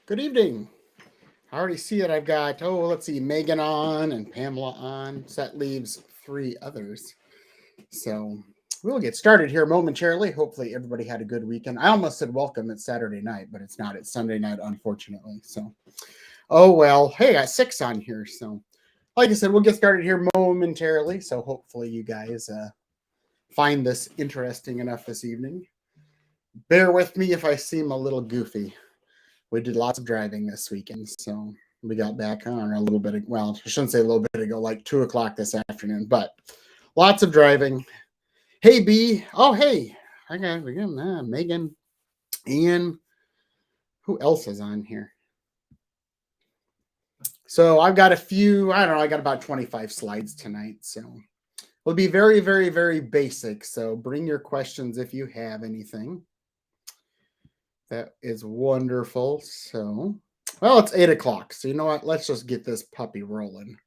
Good evening. I already see that I've got, let's see, Megan on and Pamela on. So that leaves three others. So we'll get started here momentarily. Hopefully, everybody had a good weekend. I almost said welcome. It's Saturday night, but it's not. It's Sunday night, unfortunately. So, oh well. Hey, I got six on here. So, like I said, we'll get started here momentarily. So, hopefully, you guys find this interesting enough this evening. Bear with me if I seem a little goofy. We did lots of driving this weekend, so we got back on a little bit. Well, I shouldn't say a little bit ago, like 2 o'clock this afternoon, but lots of driving. Hey, B. Oh, hey. I got Megan, Ian. Who else is on here? So I've got a few. I don't know. I got about 25 slides tonight, so we'll be very, very, very basic. So bring your questions if you have anything. That is wonderful. So, well, it's 8 o'clock. So, you know what? Let's just get this puppy rolling.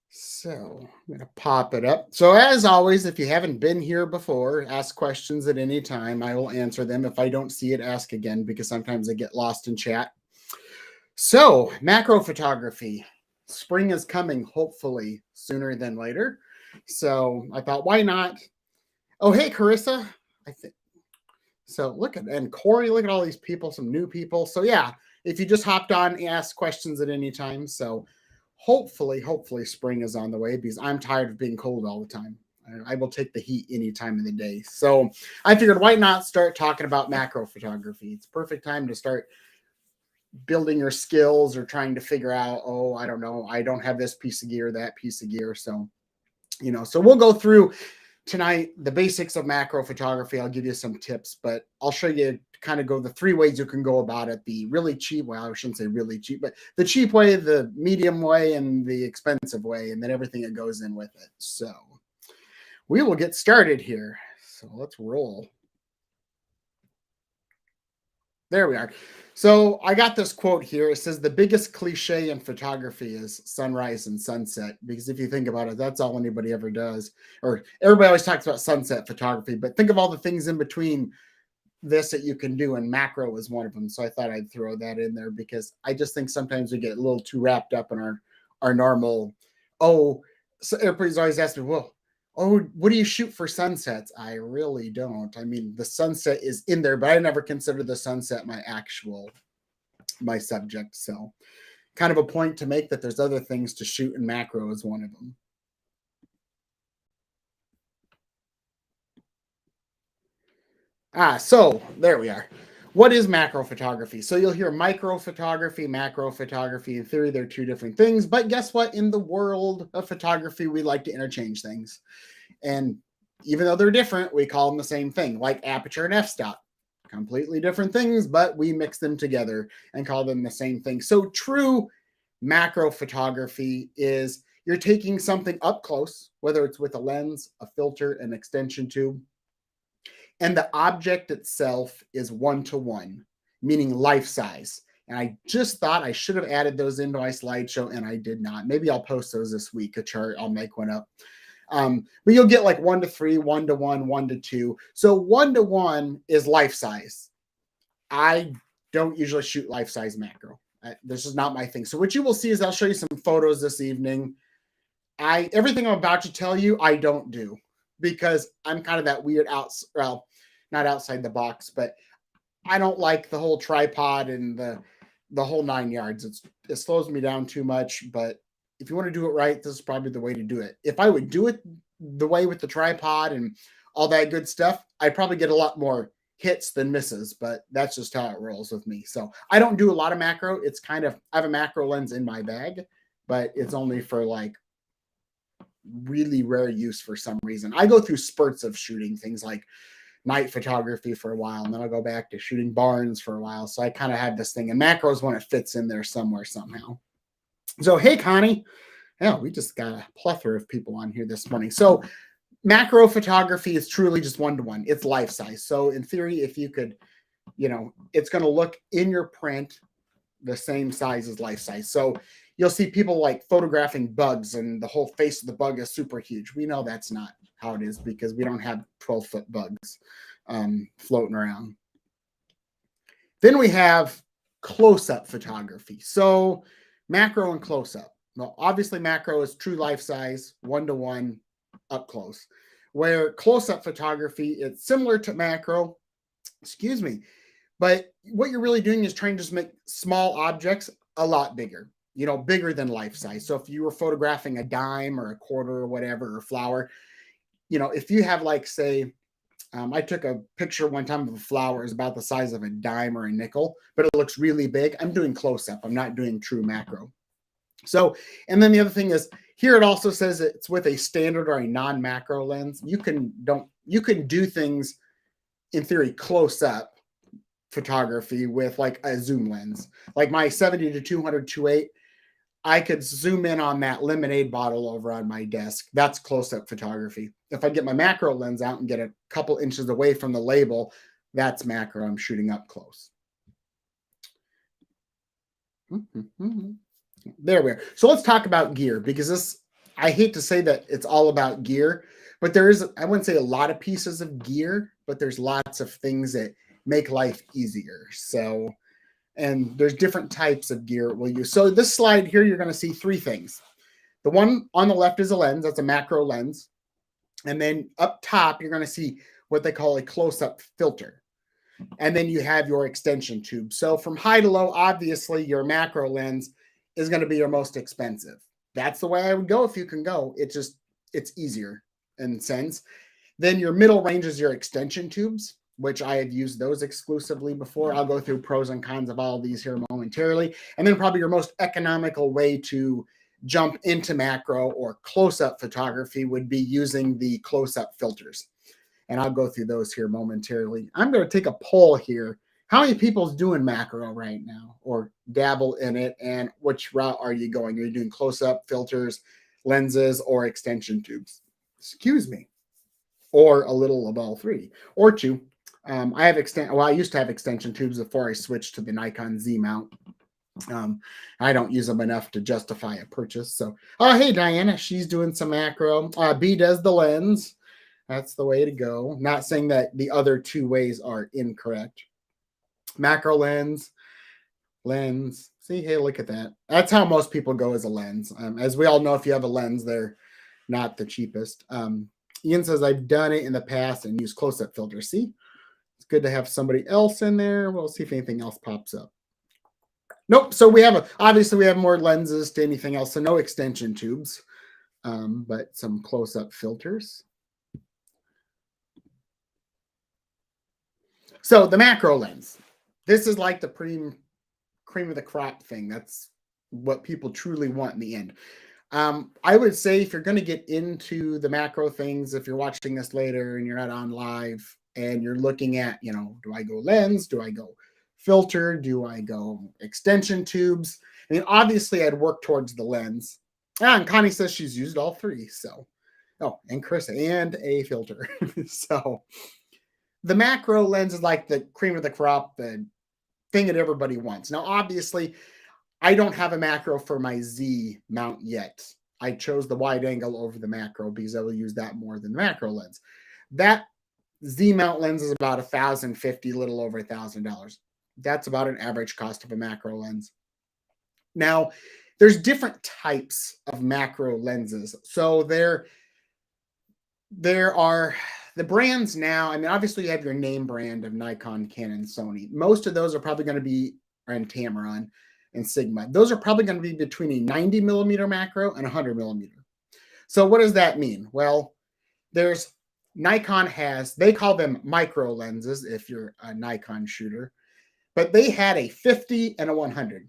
So, I'm going to pop it up. So, as always, if you haven't been here before, ask questions at any time. I will answer them. If I don't see it, ask again because sometimes I get lost in chat. So, macro photography. Spring is coming, hopefully, sooner than later. So, I thought, why not? Oh, hey, Carissa. I think. So look at, and Corey, look at all these people, some new people. So yeah, if you just hopped on, ask questions at any time. So hopefully spring is on the way because I'm tired of being cold all the time. I will take the heat any time of the day. So I figured why not start talking about macro photography? It's perfect time to start building your skills or trying to figure out, oh, I don't know, I don't have this piece of gear, that piece of gear. So, so we'll go through tonight the basics of macro photography. I'll give you some tips, but I'll show you kind of go the three ways you can go about it: the really cheap, well, I shouldn't say really cheap, but the cheap way, the medium way, and the expensive way, and then everything that goes in with it. So we will get started here. So let's roll. There we are. So I got this quote here. It says the biggest cliche in photography is sunrise and sunset, because if you think about it, that's all anybody ever does. Or everybody always talks about sunset photography, but think of all the things in between this that you can do, and macro is one of them. So I thought I'd throw that in there because I just think sometimes we get a little too wrapped up in our normal, so everybody's always asking me, well, oh, what do you shoot for sunsets? I really don't. I mean, the sunset is in there, but I never consider the sunset my subject. So kind of a point to make that there's other things to shoot, and macro is one of them. So there we are. What is macro photography? So you'll hear micro photography, macro photography. In theory, they're two different things. But guess what? In the world of photography, we like to interchange things. And even though they're different, we call them the same thing, like aperture and f-stop. Completely different things, but we mix them together and call them the same thing. So true macro photography is you're taking something up close, whether it's with a lens, a filter, an extension tube, and the object itself is 1:1, meaning life size. And I just thought I should have added those into my slideshow, and I did not. Maybe I'll post those this week, a chart. I'll make one up. But you'll get like 1:3, 1:1, 1:2. So 1:1 is life size. I don't usually shoot life size macro. This is not my thing. So what you will see is I'll show you some photos this evening. Everything I'm about to tell you, I don't do because I'm kind of that weird not outside the box, but I don't like the whole tripod and the whole 9 yards. It slows me down too much. But if you want to do it right, this is probably the way to do it. If I would do it the way with the tripod and all that good stuff, I'd probably get a lot more hits than misses, but that's just how it rolls with me. So I don't do a lot of macro. It's kind of, I have a macro lens in my bag, but it's only for like really rare use for some reason. I go through spurts of shooting things like night photography for a while, and then I'll go back to shooting barns for a while. So I kind of had this thing, and macro is when it fits in there somewhere somehow. So hey, Connie. Yeah, we just got a plethora of people on here this morning. So macro photography is truly just 1:1. It's life size. So in theory, if you could, it's going to look in your print the same size as life size. So you'll see people like photographing bugs and the whole face of the bug is super huge. We know that's not how it is because we don't have 12-foot bugs floating around. Then we have close-up photography. So macro and close-up. Well, obviously macro is true life size, 1-to-1, up close. Where close-up photography, it's similar to macro, excuse me, but what you're really doing is trying to just make small objects a lot bigger, bigger than life size. So if you were photographing a dime or a quarter or whatever, or flower, if you have like, say, I took a picture one time of a flower is about the size of a dime or a nickel, but it looks really big. I'm doing close up. I'm not doing true macro. So, and then the other thing is here it also says it's with a standard or a non-macro lens. You can do things in theory close up photography with like a zoom lens. Like my 70 to 200 2.8, I could zoom in on that lemonade bottle over on my desk. That's close-up photography. If I get my macro lens out and get a couple inches away from the label, that's macro. I'm shooting up close. There we are. So let's talk about gear, because this, I hate to say that it's all about gear, but there is, I wouldn't say a lot of pieces of gear, but there's lots of things that make life easier. So, and there's different types of gear we'll use. So this slide here, you're going to see three things. The one on the left is a lens. That's a macro lens. And then up top, you're going to see what they call a close-up filter. And then you have your extension tube. So from high to low, obviously, your macro lens is going to be your most expensive. That's the way I would go if you can go. It's easier in a sense. Then your middle range is your extension tubes, which I have used those exclusively before. I'll go through pros and cons of all of these here momentarily. And then probably your most economical way to jump into macro or close-up photography would be using the close-up filters. And I'll go through those here momentarily. I'm going to take a poll here. How many people's doing macro right now or dabble in it? And which route are you going? Are you doing close-up filters, lenses, or extension tubes? Excuse me. Or a little of all three, or two. I used to have extension tubes before I switched to the Nikon Z mount. I don't use them enough to justify a purchase. So, hey, Diana, she's doing some macro. B does the lens. That's the way to go. Not saying that the other two ways are incorrect. Macro lens. See, hey, look at that. That's how most people go, as a lens. As we all know, if you have a lens, they're not the cheapest. Ian says, I've done it in the past and used close-up filters. See? It's good to have somebody else in there. We'll see if anything else pops up. Nope. So obviously we have more lenses to anything else. So no extension tubes, but some close-up filters. So the macro lens. This is like the cream of the crop thing. That's what people truly want in the end. I would say if you're going to get into the macro things, if you're watching this later and you're not on live and you're looking at, do I go lens? Do I go filter? Do I go extension tubes? I mean, obviously I'd work towards the lens. And Connie says she's used all three. So, and Chris, and a filter. So the macro lens is like the cream of the crop, the thing that everybody wants. Now, obviously, I don't have a macro for my Z mount yet. I chose the wide angle over the macro because I will use that more than the macro lens. That Z mount lens is about $1,050, a little over $1,000. That's about an average cost of a macro lens. Now, there's different types of macro lenses. So there are the brands now. I mean, obviously you have your name brand of Nikon, Canon, Sony. Most of those are probably going to be, and Tamron and Sigma. Those are probably going to be between a 90 millimeter macro and 100 millimeter. So what does that mean? Well, Nikon they call them micro lenses if you're a Nikon shooter, but they had a 50 and a 100.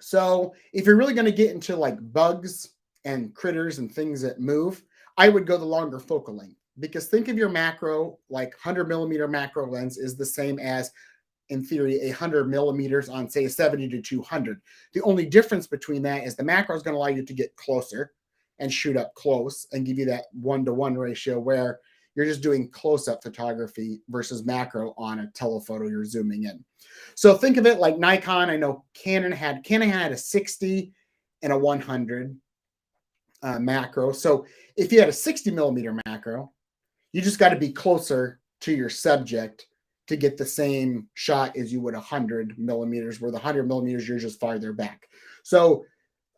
So if you're really going to get into like bugs and critters and things that move, I would go the longer focal length, because think of your macro, like 100 millimeter macro lens is the same as, in theory, 100 millimeters on, say, a 70 to 200. The only difference between that is the macro is going to allow you to get closer and shoot up close and give you that 1-to-1 ratio where you're just doing close-up photography versus macro on a telephoto you're zooming in. So think of it like Nikon. I know Canon had a 60 and a 100 macro. So if you had a 60 millimeter macro, you just got to be closer to your subject to get the same shot as you would 100 millimeters, where the 100 millimeters, you're just farther back. So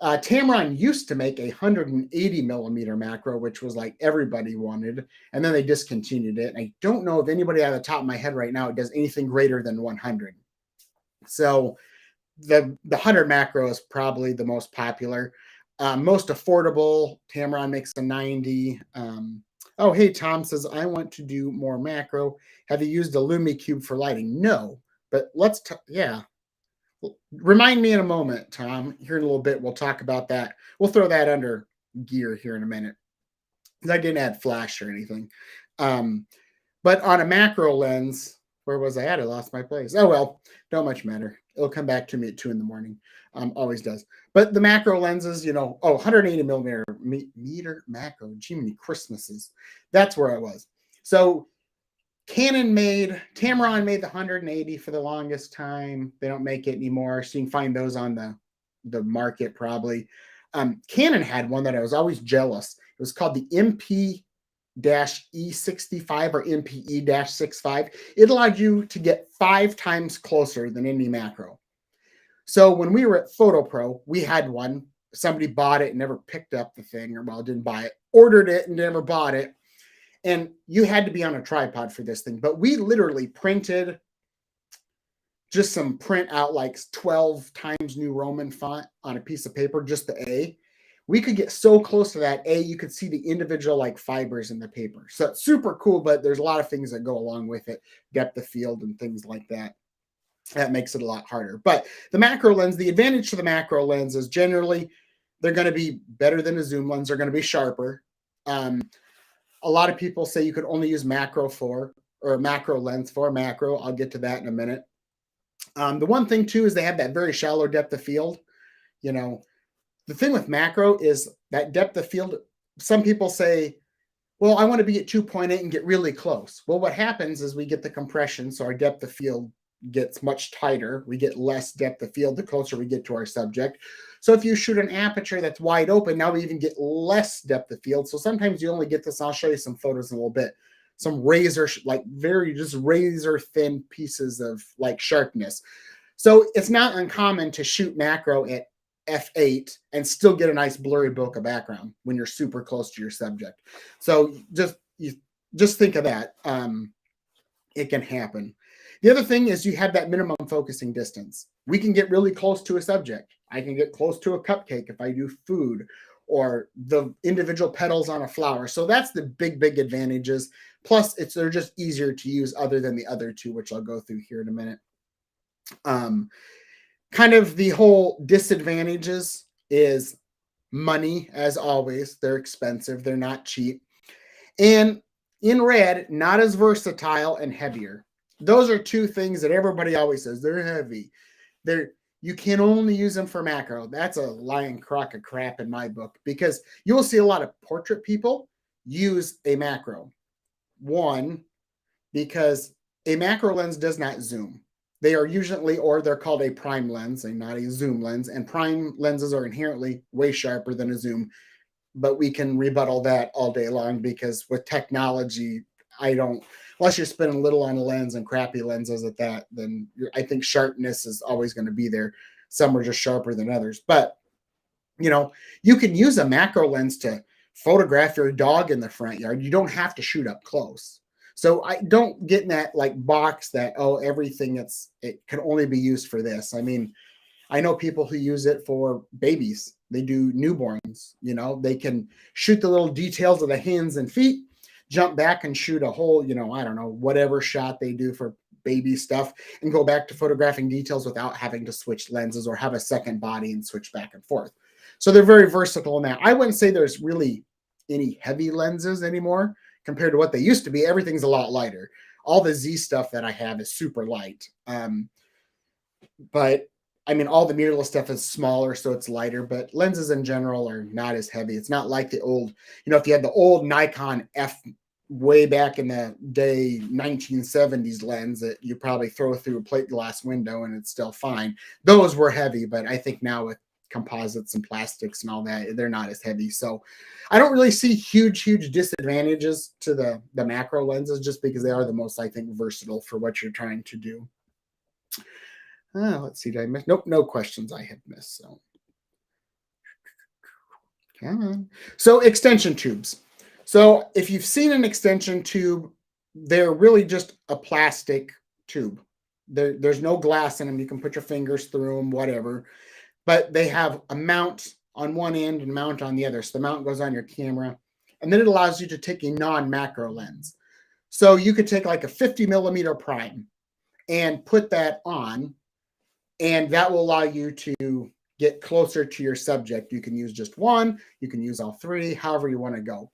Tamron used to make a 180 millimeter macro, which was like everybody wanted, and then they discontinued it. And I don't know if anybody out of the top of my head right now does anything greater than 100. So the 100 macro is probably the most popular. Most affordable, Tamron makes a 90. Oh, hey, Tom says, I want to do more macro. Have you used a LumiCube for lighting? No, but let's, yeah. Remind me in a moment, Tom. Here in a little bit, we'll talk about that. We'll throw that under gear here in a minute. I didn't add flash or anything. But on a macro lens, where was I at? I lost my place. Oh, well, don't much matter. It'll come back to me at 2 in the morning. Always does. But the macro lenses, 180 millimeter macro, Jiminy Christmases. That's where I was. So Tamron made the 180 for the longest time. They don't make it anymore. So you can find those on the market probably. Canon had one that I was always jealous. It was called the MP-E65 or MPE-65. It allowed you to get 5 times closer than any macro. So when we were at PhotoPro, we had one. Somebody bought it and never picked up the thing, or didn't buy it, ordered it and never bought it. And you had to be on a tripod for this thing. But we literally printed just some print out like 12 Times New Roman font on a piece of paper, just the A. We could get so close to that A, you could see the individual like fibers in the paper. So it's super cool, but there's a lot of things that go along with it, depth of field and things like that. That makes it a lot harder. But the macro lens, the advantage to the macro lens is generally they're going to be better than a zoom lens. They're going to be sharper. A lot of people say you could only use macro lens for macro. I'll get to that in a minute. The one thing too is they have that very shallow depth of field. The thing with macro is that depth of field. Some people say, well, I want to be at 2.8 and get really close. Well, what happens is we get the compression, so our depth of field gets much tighter. We get less depth of field the closer we get to our subject. So if you shoot an aperture that's wide open, now we even get less depth of field. So sometimes you only get this. I'll show you some photos in a little bit. Some razor thin pieces of like sharpness. So it's not uncommon to shoot macro at f8 and still get a nice blurry bokeh background when you're super close to your subject. So just think of that. It can happen. The other thing is you have that minimum focusing distance. We can get really close to a subject. I can get close to a cupcake if I do food, or the individual petals on a flower. So that's the big advantages. Plus, they're just easier to use other than the other two, which I'll go through here in a minute. Kind of the whole disadvantages is money, as always. They're expensive. They're not cheap. And in red, not as versatile and heavier. Those are two things that everybody always says. They're heavy. You can only use them for macro. That's a lying crock of crap in my book, because you'll see a lot of portrait people use a macro. One, because a macro lens does not zoom. They are usually, or they're called a prime lens and not a zoom lens. And prime lenses are inherently way sharper than a zoom. But we can rebuttal that all day long, because with technology, unless you're spending little on a lens and crappy lenses at that, then I think sharpness is always going to be there. Some are just sharper than others. But, you can use a macro lens to photograph your dog in the front yard. You don't have to shoot up close. So I don't get in that like box that, everything it can only be used for this. I mean, I know people who use it for babies. They do newborns, they can shoot the little details of the hands and feet, jump back and shoot a whole, I don't know, whatever shot they do for baby stuff, and go back to photographing details without having to switch lenses or have a second body and switch back and forth. So they're very versatile in that. I wouldn't say there's really any heavy lenses anymore compared to what they used to be. Everything's a lot lighter. All the Z stuff that I have is super light. But I mean, all the mirrorless stuff is smaller, so it's lighter, but lenses in general are not as heavy. It's not like the old, if you had the old Nikon F way back in the day, 1970s lens that you probably throw through a plate glass window and it's still fine. Those were heavy, but I think now with composites and plastics and all that. They're not as heavy. So I don't really see huge disadvantages to the macro lenses, just because they are the most, I think, versatile for what you're trying to do. Let's see, did I miss? Nope, no questions I have missed. So come on. So extension tubes. So if you've seen an extension tube, they're really just a plastic tube. There's no glass in them. You can put your fingers through them, whatever. But they have a mount on one end and a mount on the other. So the mount goes on your camera. And then it allows you to take a non-macro lens. So you could take like a 50 millimeter prime and put that on, and that will allow you to get closer to your subject. You can use just one, you can use all three, however you want to go.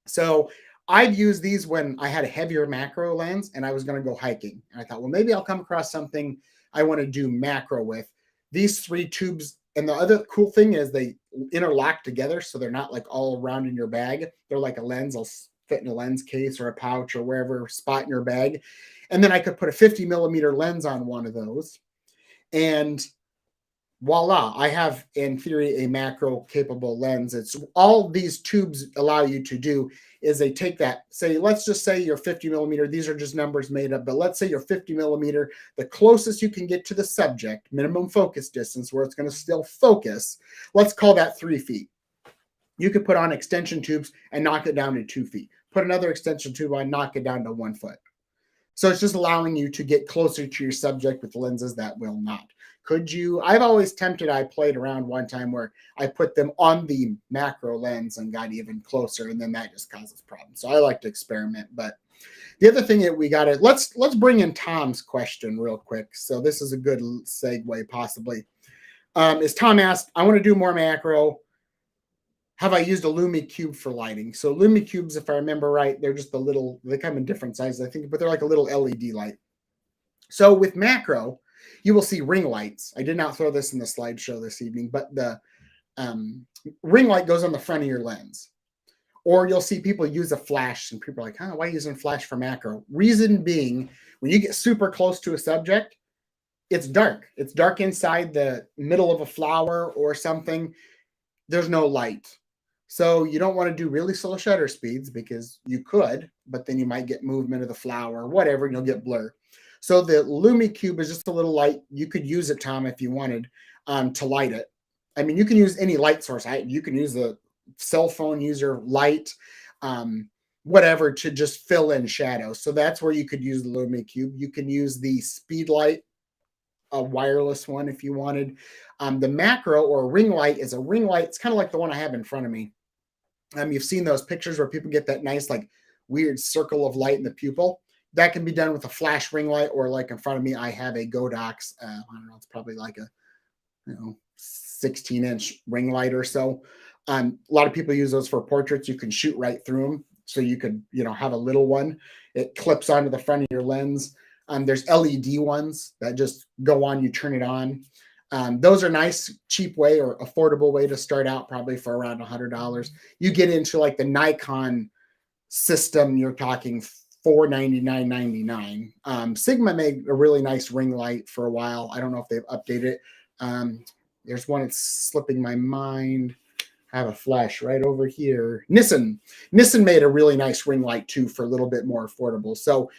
So I'd use these when I had a heavier macro lens and I was going to go hiking. And I thought, well, maybe I'll come across something I want to do macro with. These three tubes, and the other cool thing is they interlock together, so they're not like all around in your bag. They're like a lens. They'll fit in a lens case or a pouch or wherever spot in your bag. And then I could put a 50 millimeter lens on one of those. And voila, I have, in theory, a macro capable lens. It's all these tubes allow you to do is they take that, say, let's just say you're 50 millimeter. These are just numbers made up, but let's say you're 50 millimeter. The closest you can get to the subject, minimum focus distance, where it's going to still focus, let's call that 3 feet. You could put on extension tubes and knock it down to 2 feet. Put another extension tube on, knock it down to 1 foot. So it's just allowing you to get closer to your subject with lenses that will not. Could you? I've always tempted. I played around one time where I put them on the macro lens and got even closer, and then that just causes problems. So I like to experiment. But the other thing that we got to let's bring in Tom's question real quick. So this is a good segue, possibly. Is Tom asked, I want to do more macro. Have I used a LumiCube for lighting? So LumiCubes, if I remember right, they're just they come in different sizes, I think, but they're like a little LED light. So with macro, you will see ring lights. I did not throw this in the slideshow this evening, but the ring light goes on the front of your lens. Or you'll see people use a flash, and people are like, why are you using flash for macro? Reason being, when you get super close to a subject, it's dark. It's dark inside the middle of a flower or something. There's no light. So you don't want to do really slow shutter speeds, because you could, but then you might get movement of the flower or whatever, and you'll get blur. So the LumiCube is just a little light. You could use it, Tom, if you wanted, to light it. I mean, you can use any light source. You can use the cell phone user light, whatever, to just fill in shadows. So that's where you could use the LumiCube. You can use the speed light, a wireless one, if you wanted. The macro or ring light is a ring light. It's kind of like the one I have in front of me. You've seen those pictures where people get that nice, like, weird circle of light in the pupil. That can be done with a flash ring light, or like in front of me, I have a Godox. I don't know, it's probably like a 16-inch ring light or so. A lot of people use those for portraits. You can shoot right through them. So you could, have a little one. It clips onto the front of your lens. There's LED ones that just go on, you turn it on. Those are nice, cheap way or affordable way to start out, probably for around $100. You get into like the Nikon system, you're talking $499.99. Sigma made a really nice ring light for a while. I don't know if they've updated it. There's one that's slipping my mind. I have a flash right over here. Nissan made a really nice ring light too, for a little bit more affordable. So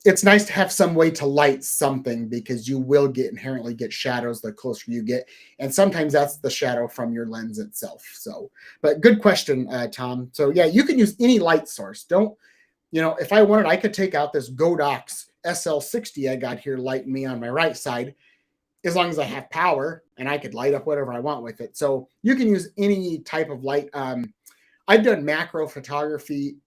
it's nice to have some way to light something, because you will inherently get shadows the closer you get. And sometimes that's the shadow from your lens itself. So, but good question, Tom. So yeah, you can use any light source. If I wanted, I could take out this Godox SL60 I got here lighting me on my right side, as long as I have power, and I could light up whatever I want with it. So you can use any type of light. I've done macro photography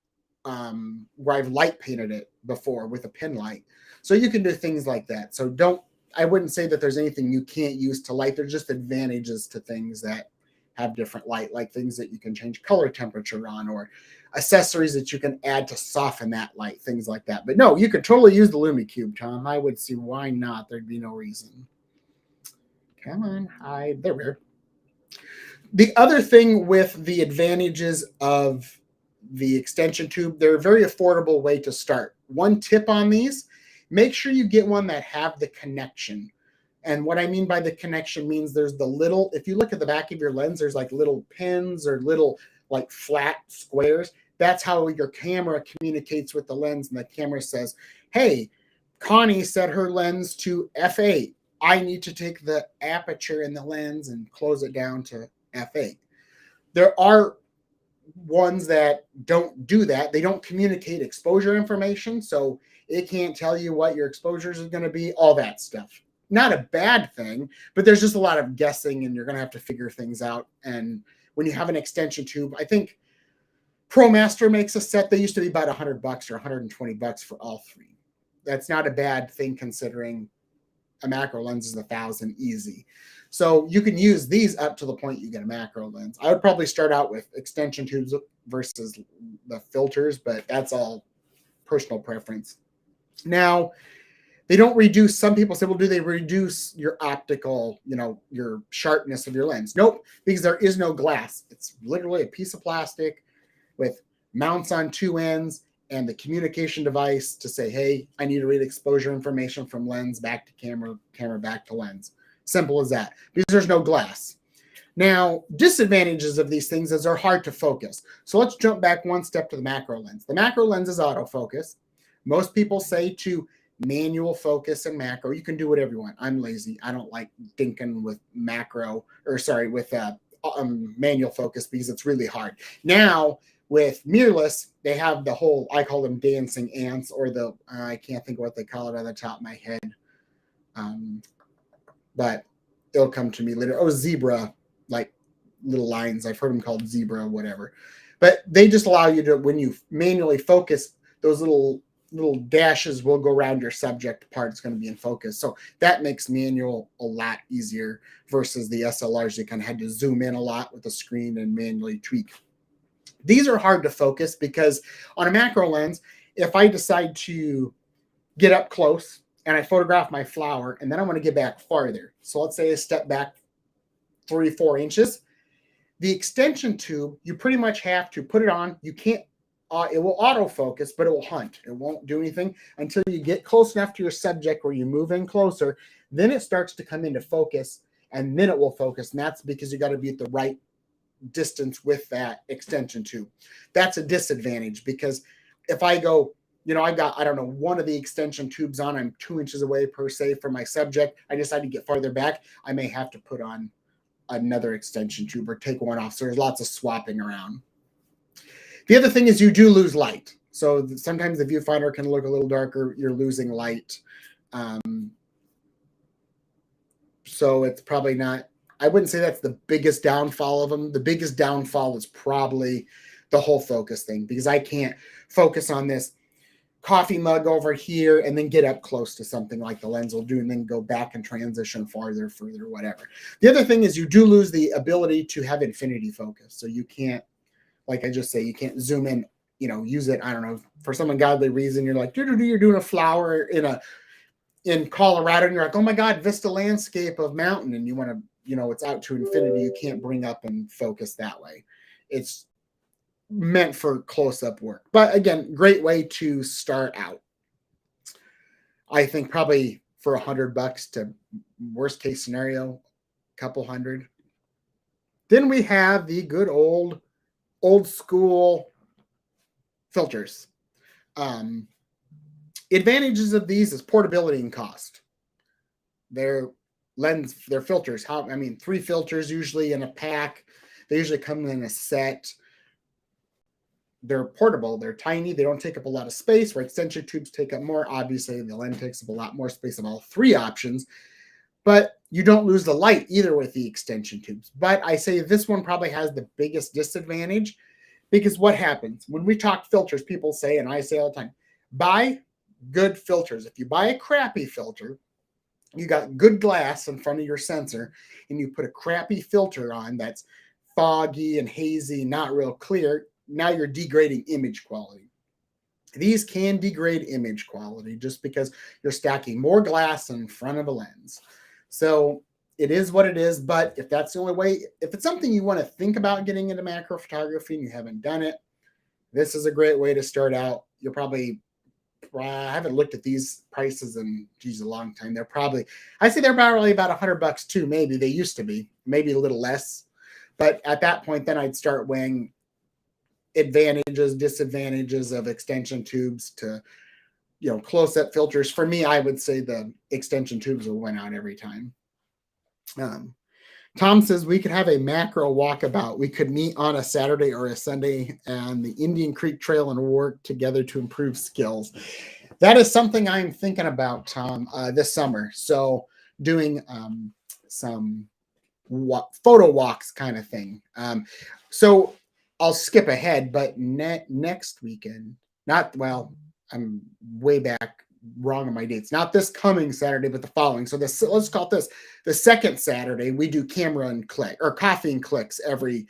where I've light painted it before with a pin light. So you can do things like that. So I wouldn't say that there's anything you can't use to light. There's just advantages to things that have different light, like things that you can change color temperature on, or accessories that you can add to soften that light, things like that. But no, you could totally use the LumiCube, Tom. I would see why not. There'd be no reason. Come on, hide. There we are. The other thing with the advantages of the extension tube, they're a very affordable way to start. One tip on these, make sure you get one that have the connection. And what I mean by the connection means there's the little, if you look at the back of your lens, there's like little pins or little like flat squares. That's how your camera communicates with the lens. And the camera says, hey, Connie set her lens to f8. I need to take the aperture in the lens and close it down to f8. There are ones that don't do that. They don't communicate exposure information. So it can't tell you what your exposures are going to be, all that stuff. Not a bad thing, but there's just a lot of guessing and you're going to have to figure things out. And when you have an extension tube, I think ProMaster makes a set. They used to be about $100 or $120 for all three. That's not a bad thing considering a macro lens is $1,000 easy. So you can use these up to the point you get a macro lens. I would probably start out with extension tubes versus the filters, but that's all personal preference. Now, they don't reduce, some people say, well, do they reduce your optical, your sharpness of your lens? Nope, because there is no glass. It's literally a piece of plastic with mounts on two ends and the communication device to say, hey, I need to read exposure information from lens back to camera, camera back to lens. Simple as that, because there's no glass. Now, disadvantages of these things is they're hard to focus. So let's jump back one step to the macro lens. The macro lens is autofocus. Most people say to manual focus and macro. You can do whatever you want. I'm lazy. I don't like thinking with with manual focus because it's really hard. Now, with mirrorless, they have the whole, I call them dancing ants, or the, I can't think of what they call it on the top of my head. But it'll come to me later. Oh, zebra, like little lines. I've heard them called zebra, whatever. But they just allow you to, when you manually focus, those little dashes will go around your subject part. It's going to be in focus. So that makes manual a lot easier versus the SLRs. You kind of had to zoom in a lot with the screen and manually tweak. These are hard to focus because on a macro lens, if I decide to get up close and I photograph my flower and then I want to get back farther. So let's say I step back 3-4 inches. The extension tube, you pretty much have to put it on. You can't, it will autofocus, but it will hunt. It won't do anything until you get close enough to your subject where you move in closer. Then it starts to come into focus and then it will focus. And that's because you got to be at the right distance with that extension tube. That's a disadvantage because if I go, I've got, I don't know, one of the extension tubes on, I'm 2 inches away per se from my subject. I decide to get farther back. I may have to put on another extension tube or take one off. So there's lots of swapping around. The other thing is you do lose light. So sometimes the viewfinder can look a little darker. You're losing light. So it's probably not, I wouldn't say that's the biggest downfall of them. The biggest downfall is probably the whole focus thing because I can't focus on this coffee mug over here and then get up close to something like the lens will do and then go back and transition further, whatever. The other thing is you do lose the ability to have infinity focus. So you can't, like I just say, you can't zoom in, use it, I don't know, for some ungodly reason. You're like, you're doing a flower in Colorado and you're like, oh my God, vista landscape of mountain. And you want to, it's out to infinity. You can't bring up and focus that way. It's meant for close-up work. But again, great way to start out. I think probably for $100 to worst case scenario, a couple hundred. Then we have the good old school filters. Advantages of these is portability and cost. Their filters, 3 filters usually in a pack. They usually come in a set. They're portable. They're tiny. They don't take up a lot of space, where extension tubes take up more. Obviously, the lens takes up a lot more space of all 3 options. But you don't lose the light either with the extension tubes. But I say this one probably has the biggest disadvantage because what happens when we talk filters, people say, and I say all the time, buy good filters. If you buy a crappy filter, you got good glass in front of your sensor and you put a crappy filter on that's foggy and hazy, not real clear, now you're degrading image quality. These can degrade image quality just because you're stacking more glass in front of a lens. So it is what it is, but if that's the only way, if it's something you want to think about getting into macro photography and you haven't done it, this is a great way to start out. You'll probably I haven't looked at these prices in geez a long time. I say they're probably about $100 too. Maybe they used to be, maybe a little less. But at that point, then I'd start weighing advantages, disadvantages of extension tubes to, close-up filters. For me, I would say the extension tubes will win out every time. Tom says we could have a macro walkabout. We could meet on a Saturday or a Sunday on the Indian Creek Trail and work together to improve skills. That is something I'm thinking about, Tom, this summer. So doing some photo walks kind of thing. So I'll skip ahead, but next weekend, I'm way back wrong on my dates. Not this coming Saturday, but the following. So let's call it this. The second Saturday, we do camera and click or coffee and clicks every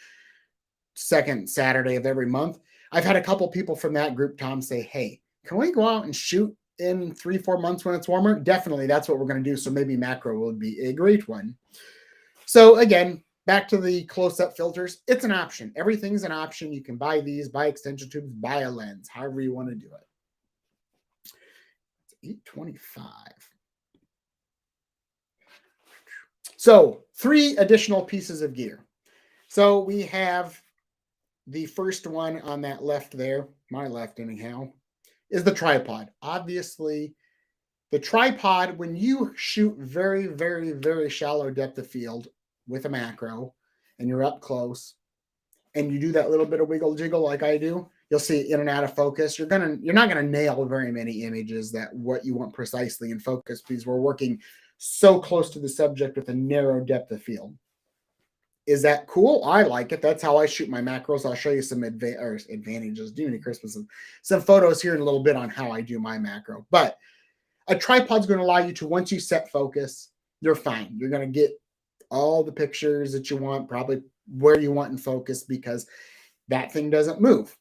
second Saturday of every month. I've had a couple people from that group, Tom, say, hey, can we go out and shoot in 3-4 months when it's warmer? Definitely, that's what we're going to do. So maybe macro would be a great one. So again, back to the close-up filters. It's an option. Everything's an option. You can buy these, buy extension tubes, buy a lens, however you want to do it. 825. So 3 additional pieces of gear. So we have the first one on that left there, my left anyhow, is the tripod. Obviously, the tripod, when you shoot very, very, very shallow depth of field with a macro and you're up close and you do that little bit of wiggle jiggle like I do, you'll see in and out of focus. You're not gonna nail very many images that what you want precisely in focus because we're working so close to the subject with a narrow depth of field. Is that cool? I like it. That's how I shoot my macros. I'll show you some advantages. Do any Christmas, some photos here in a little bit on how I do my macro. But a tripod's going to allow you to, once you set focus, you're fine. You're going to get all the pictures that you want, probably where you want in focus because that thing doesn't move.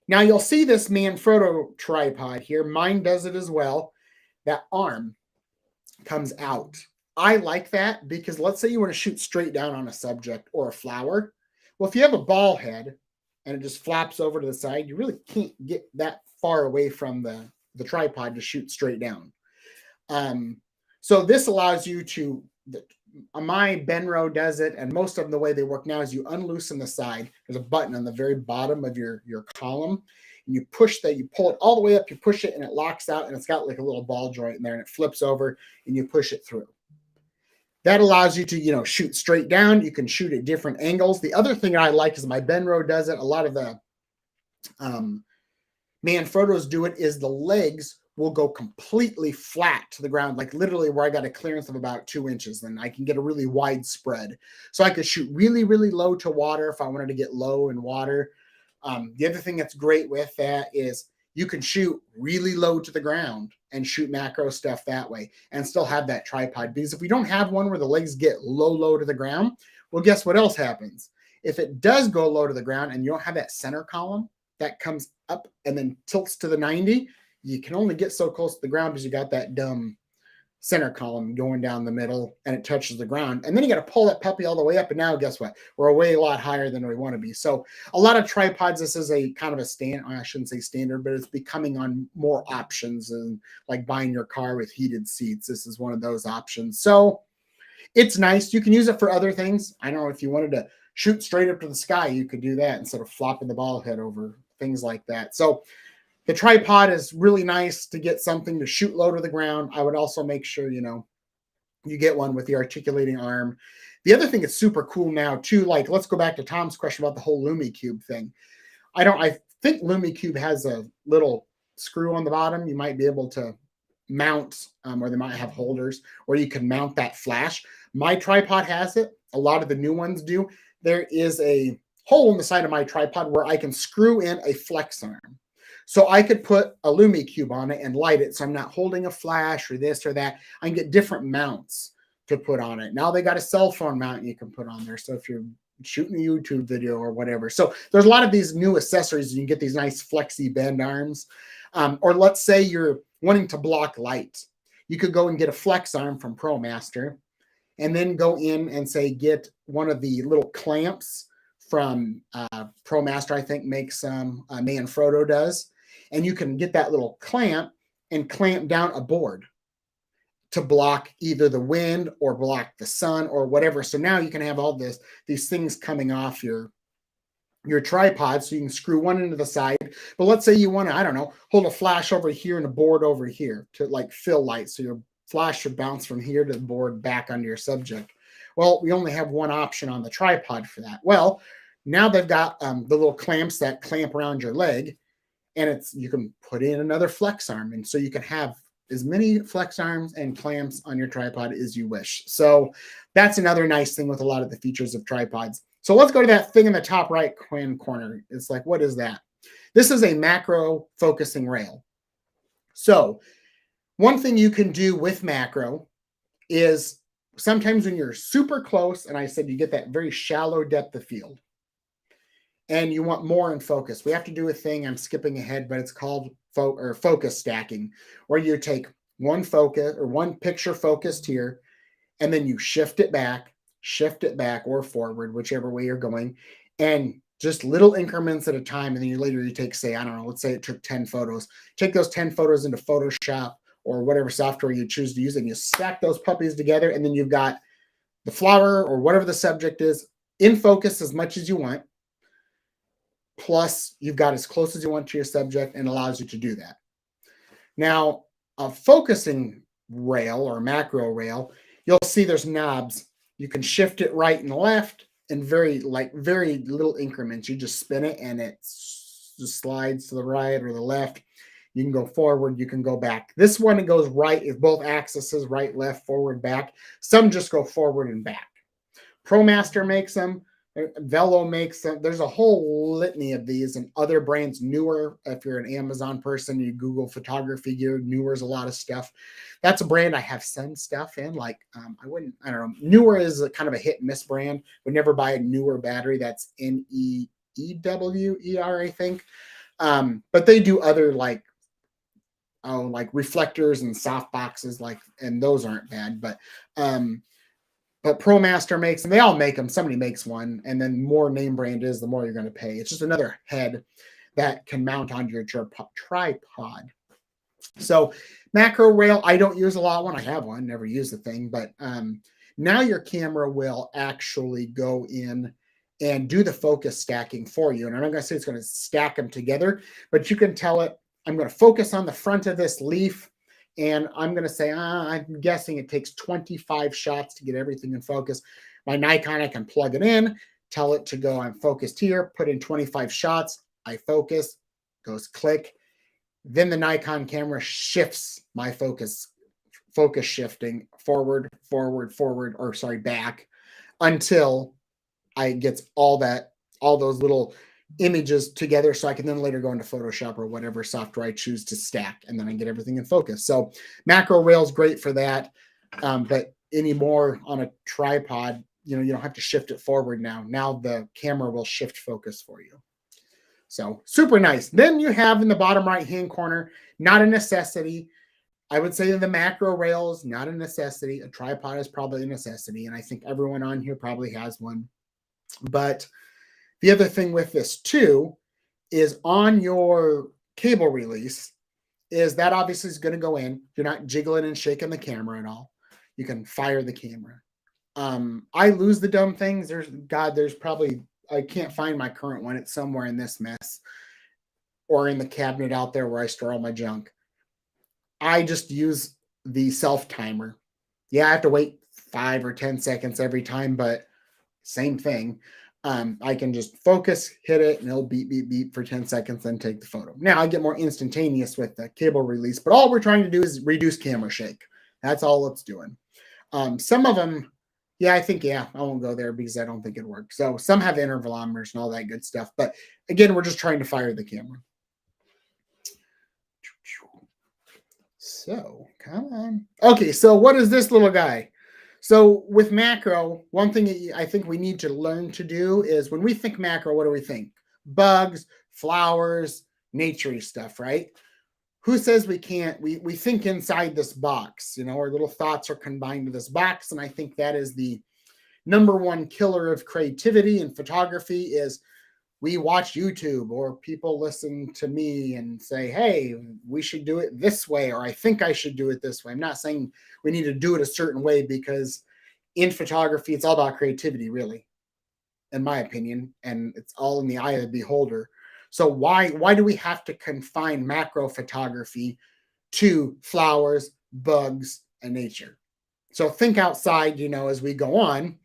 Now you'll see this Manfrotto tripod here. Mine does it as well. That arm comes out. I like that because let's say you want to shoot straight down on a subject or a flower. Well, if you have a ball head and it just flaps over to the side, you really can't get that far away from the tripod to shoot straight down. So this allows you to, my Benro does it, and most of them, the way they work now is you unloosen the side. There's a button on the very bottom of your column, and you push that, you pull it all the way up, you push it, and it locks out, and it's got like a little ball joint in there, and it flips over, and you push it through. That allows you to, shoot straight down. You can shoot at different angles. The other thing I like is my Benro does it. A lot of the Manfrottos do it is the legs will go completely flat to the ground, like literally where I got a clearance of about 2 inches. Then I can get a really wide spread. So I could shoot really, really low to water if I wanted to get low in water. The other thing that's great with that is you can shoot really low to the ground and shoot macro stuff that way and still have that tripod. Because if we don't have one where the legs get low to the ground, well, guess what else happens? If it does go low to the ground and you don't have that center column that comes up and then tilts to the 90, you can only get so close to the ground because you got that dumb center column going down the middle and it touches the ground. And then you got to pull that puppy all the way up. And now guess what? We're a lot higher than we want to be. So a lot of tripods, this is a kind of a I shouldn't say standard, but it's becoming on more options and like buying your car with heated seats. This is one of those options. So it's nice. You can use it for other things. I don't know if you wanted to shoot straight up to the sky, you could do that instead of flopping the ball head over, things like that. So the tripod is really nice to get something to shoot low to the ground. I would also make sure, you get one with the articulating arm. The other thing that's super cool now too, like let's go back to Tom's question about the whole LumiCube thing. I think LumiCube has a little screw on the bottom. You might be able to mount, or they might have holders, or you can mount that flash. My tripod has it. A lot of the new ones do. There is a hole in the side of my tripod where I can screw in a flex arm. So I could put a LumiCube on it and light it. So I'm not holding a flash or this or that. I can get different mounts to put on it. Now they got a cell phone mount you can put on there. So if you're shooting a YouTube video or whatever. So there's a lot of these new accessories. You can get these nice flexy bend arms. Or let's say you're wanting to block light. You could go and get a flex arm from ProMaster and then go in and say, get one of the little clamps from ProMaster, I think makes Manfrotto does. And you can get that little clamp and clamp down a board to block either the wind or block the sun or whatever. So now you can have all these things coming off your tripod, so you can screw one into the side. But let's say you want to, I don't know, hold a flash over here and a board over here to like fill light. So your flash should bounce from here to the board back onto your subject. Well, we only have one option on the tripod for that. Well, now they've got the little clamps that clamp around your leg, and you can put in another flex arm. And so you can have as many flex arms and clamps on your tripod as you wish. So that's another nice thing with a lot of the features of tripods. So let's go to that thing in the top right hand corner. It's like, what is that? This is a macro focusing rail. So one thing you can do with macro is sometimes when you're super close, and I said you get that very shallow depth of field, and you want more in focus, we have to do a thing, I'm skipping ahead, but it's called focus stacking, where you take one focus or one picture focused here, and then you shift it back or forward, whichever way you're going, and just little increments at a time. And then you take, say, I don't know, let's say it took 10 photos. Take those 10 photos into Photoshop or whatever software you choose to use, and you stack those puppies together, and then you've got the flower or whatever the subject is in focus as much as you want, plus you've got as close as you want to your subject, and allows you to do that. Now, a focusing rail or macro rail, you'll see there's knobs. You can shift it right and left in very little increments. You just spin it and it just slides to the right or the left. You can go forward, you can go back. This one, it goes right, if both axes, right, left, forward, back. Some just go forward and back. ProMaster makes them. Velo makes them. There's a whole litany of these, and other brands. Neewer, if you're an Amazon person, you Google photography gear. Neewer's a lot of stuff. That's a brand I have some stuff in. Like I don't know. Neewer is a kind of a hit and miss brand. Would never buy a Neewer battery. That's Neewer, I think. But they do other like reflectors and soft boxes, and those aren't bad. But ProMaster makes them. They all make them. Somebody makes one. And then more name brand is, the more you're going to pay. It's just another head that can mount onto your tripod. So macro rail, I don't use a lot when I have one. Never use the thing. But now your camera will actually go in and do the focus stacking for you. And I'm not going to say it's going to stack them together, but you can tell it, I'm going to focus on the front of this leaf. And I'm going to say, I'm guessing it takes 25 shots to get everything in focus. My Nikon, I can plug it in, tell it to go, I'm focused here, put in 25 shots, I focus, goes click. Then the Nikon camera shifts my focus shifting back until I gets all those little images together, so I can then later go into Photoshop or whatever software I choose to stack, and then I get everything in focus. So macro rail is great for that, but anymore on a tripod, you don't have to shift it forward now. Now the camera will shift focus for you. So super nice. Then you have in the bottom right hand corner, not a necessity. I would say the macro rail is not a necessity. A tripod is probably a necessity, and I think everyone on here probably has one. But the other thing with this too is on your cable release is that obviously is going to go in. You're not jiggling and shaking the camera at all. You can fire the camera. I lose the dumb things. There's probably, I can't find my current one. It's somewhere in this mess or in the cabinet out there where I store all my junk. I just use the self timer. Yeah, I have to wait 5 or 10 seconds every time, but same thing. I can just focus, hit it, and it'll beep, beep, beep for 10 seconds, then take the photo. Now, I get more instantaneous with the cable release, but all we're trying to do is reduce camera shake. That's all it's doing. Some of them, I won't go there because I don't think it works. So some have intervalometers and all that good stuff. But again, we're just trying to fire the camera. So, come on. Okay, so what is this little guy? So with macro, one thing I think we need to learn to do is when we think macro, what do we think? Bugs, flowers, naturey stuff, right? Who says we can't? We think inside this box, our little thoughts are combined to this box. And I think that is the number one killer of creativity in photography is we watch YouTube or people listen to me and say, hey, we should do it this way, or I think I should do it this way. I'm not saying we need to do it a certain way, because in photography, it's all about creativity, really, in my opinion, and it's all in the eye of the beholder. So why do we have to confine macro photography to flowers, bugs, and nature? So think outside, as we go on,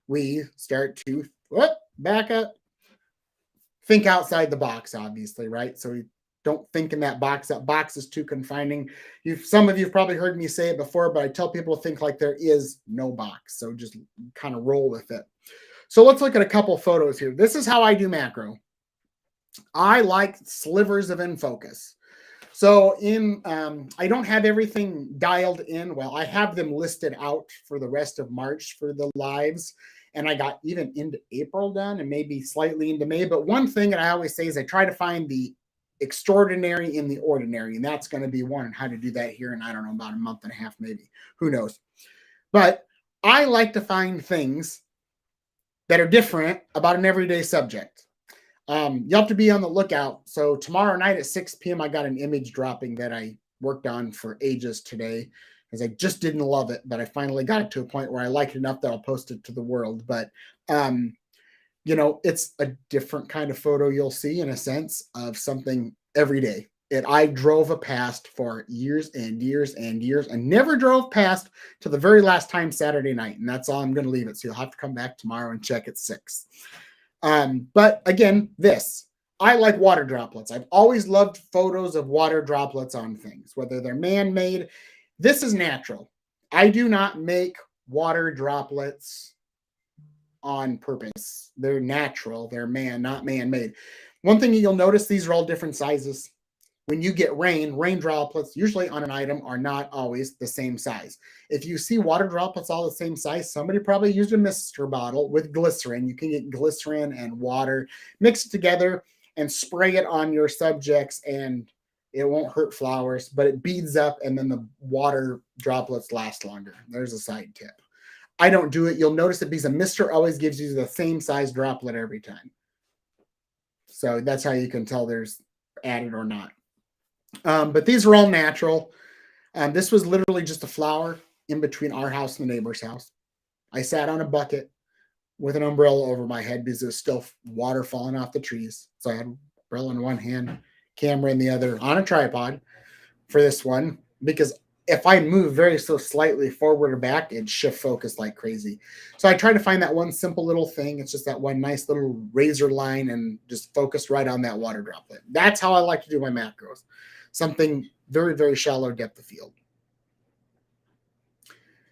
we start to back up, think outside the box, obviously, right? So we don't think in that box. That box is too confining. Some of you have probably heard me say it before, but I tell people to think like there is no box. So just kind of roll with it. So let's look at a couple photos here. This is how I do macro. I like slivers of in focus. So I don't have everything dialed in. Well, I have them listed out for the rest of March for the lives. And I got even into April done and maybe slightly into May. But one thing that I always say is I try to find the extraordinary in the ordinary. And that's going to be one, and how to do that here in, I don't know, about a month and a half, maybe. Who knows? But I like to find things that are different about an everyday subject. You have to be on the lookout. So tomorrow night at 6 p.m., I got an image dropping that I worked on for ages today, because I just didn't love it, but I finally got it to a point where I like it enough that I'll post it to the world. But, it's a different kind of photo you'll see, in a sense, of something every day. And I drove past for years and years and years, and never drove past till the very last time Saturday night. And that's all I'm going to leave it. So you'll have to come back tomorrow and check at 6. But again, I like water droplets. I've always loved photos of water droplets on things, whether they're man-made. This is natural. I do not make water droplets on purpose. They're natural. They're not man-made. One thing you'll notice, these are all different sizes. When you get rain droplets, usually on an item, are not always the same size. If you see water droplets all the same size, somebody probably used a mister bottle with glycerin. You can get glycerin and water, mix it together and spray it on your subjects, and it won't hurt flowers, but it beads up, and then the water droplets last longer. There's a side tip. I don't do it. You'll notice that because a mister always gives you the same size droplet every time. So that's how you can tell there's added or not. But these are all natural. This was literally just a flower in between our house and the neighbor's house. I sat on a bucket with an umbrella over my head because there's still water falling off the trees. So I had umbrella in one hand, camera in the other, on a tripod for this one, because if I move very so slightly forward or back, it'd shift focus like crazy. So I try to find that one simple little thing. It's just that one nice little razor line, and just focus right on that water droplet. That's how I like to do my macros. Something very, very shallow depth of field.